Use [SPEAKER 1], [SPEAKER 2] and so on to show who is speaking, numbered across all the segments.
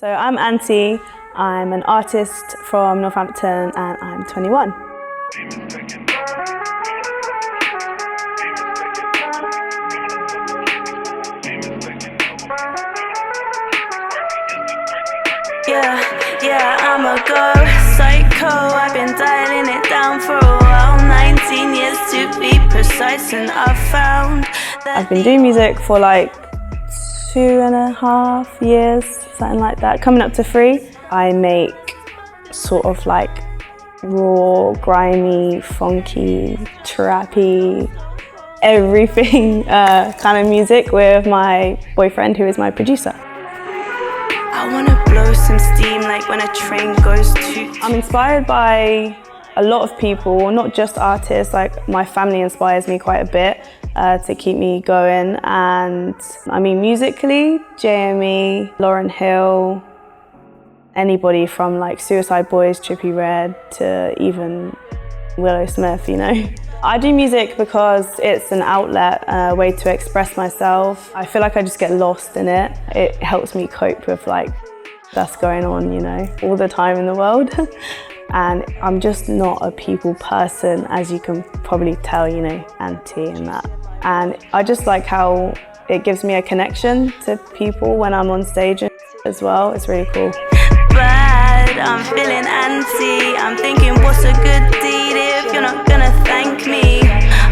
[SPEAKER 1] So I'm Anti, I'm an artist from Northampton and I'm 21. Yeah, I'm a girl, psycho, I've been dialing it down for a while, 19 years to be precise, and I've found that I've been doing music for like 2.5 years, something like that, coming up to 3. I make sort of like raw, grimy, funky, trappy, everything kind of music with my boyfriend who is my producer. I wanna blow some steam like when a train goes to. I'm inspired by a lot of people, not just artists, like my family inspires me quite a bit to keep me going. And I mean, musically, JME, Lauryn Hill, anybody from like Suicide Boys, Trippie Redd to even Willow Smith, you know. I do music because it's an outlet, a way to express myself. I feel like I just get lost in it. It helps me cope with like that's going on, you know, all the time in the world. And I'm just not a people person, as you can probably tell, you know, Anti and that. And I just like how it gives me a connection to people when I'm on stage as well. It's really cool. Bad, I'm feeling anti. I'm thinking, what's a good deed if you're not gonna thank me?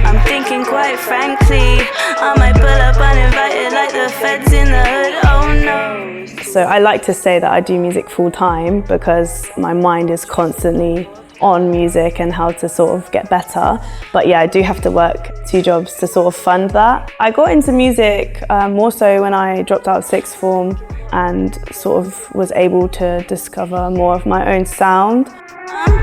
[SPEAKER 1] I'm thinking quite frankly, I might pull up uninvited like the feds in the hood, oh no. So I like to say that I do music full time because my mind is constantly on music and how to sort of get better. But yeah, I do have to work 2 jobs to sort of fund that. I got into music more so when I dropped out of sixth form and sort of was able to discover more of my own sound. I'm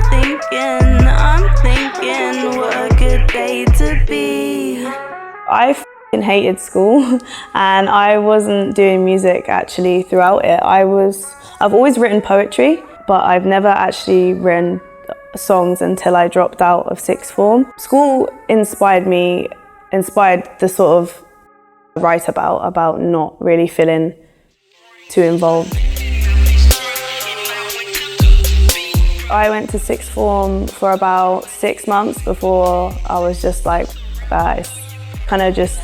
[SPEAKER 1] thinking, what a good day to be. I f***ing hated school and I wasn't doing music actually throughout it. I've always written poetry, but I've never actually written songs until I dropped out of sixth form. School inspired the sort of write about not really feeling too involved. I went to sixth form for about 6 months before I was just like, that is kind of just,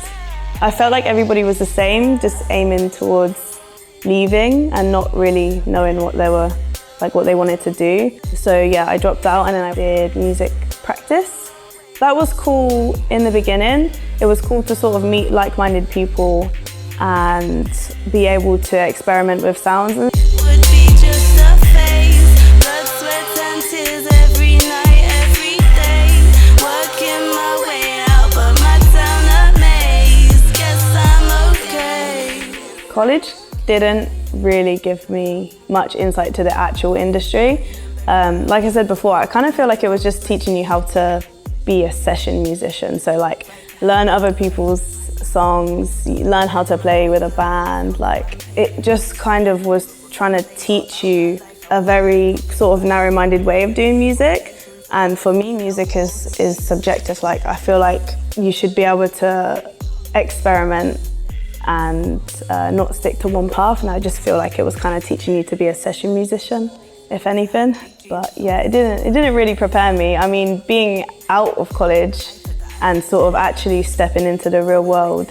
[SPEAKER 1] I felt like everybody was the same, just aiming towards leaving and not really knowing what they wanted to do. So yeah, I dropped out and then I did music practice. That was cool in the beginning. It was cool to sort of meet like-minded people and be able to experiment with sounds. Would be just a phase, blood, sweat and tears every night, every day. Working my way out, but my town amazed. Guess I'm okay. College didn't really give me much insight to the actual industry. Like I said before, I kind of feel like it was just teaching you how to be a session musician. So like learn other people's songs, learn how to play with a band. Like it just kind of was trying to teach you a very sort of narrow-minded way of doing music. And for me, music is subjective. Like I feel like you should be able to experiment and not stick to one path, and I just feel like it was kind of teaching you to be a session musician, if anything. But yeah, it didn't really prepare me. I mean, being out of college and sort of actually stepping into the real world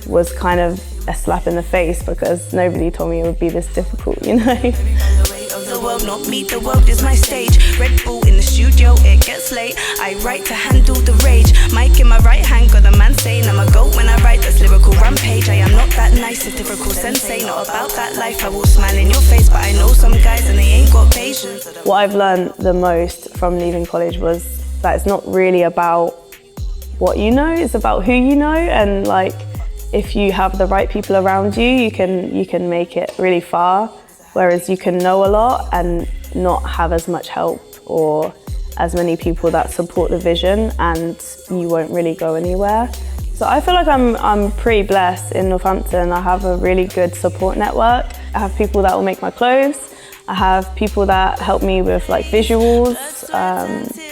[SPEAKER 1] was kind of a slap in the face because nobody told me it would be this difficult, you know? The world, not me, the world is my stage. Red Bull in the studio, it gets late. I write to handle the rage. Mic in my right hand, got a man saying I'm a goat when I write this lyrical rampage. I am not that nice, a typical sensei, not about that life. I will smile in your face, but I know some guys and they ain't got patience. What I've learned the most from leaving college was that it's not really about what you know, it's about who you know, and like if you have the right people around you, you can make it really far. Whereas you can know a lot and not have as much help or as many people that support the vision, and you won't really go anywhere. So I feel like I'm pretty blessed in Northampton. I have a really good support network. I have people that will make my clothes. I have people that help me with like visuals,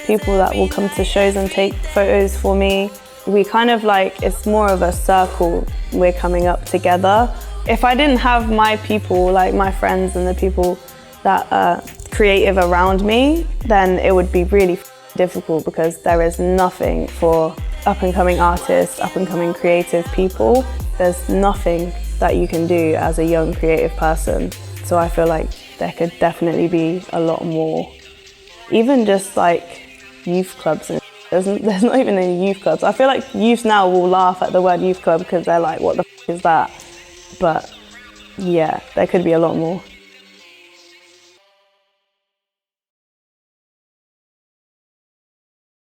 [SPEAKER 1] people that will come to shows and take photos for me. We kind of like, it's more of a circle. We're coming up together If I didn't have my people, like my friends and the people that are creative around me, then it would be really difficult, because there is nothing for up-and-coming artists, up-and-coming creative people. There's nothing that you can do as a young creative person. So I feel like there could definitely be a lot more. Even just like youth clubs, and there's not even any youth clubs. I feel like youth now will laugh at the word youth club because they're like, what the f is that? But yeah, there could be a lot more.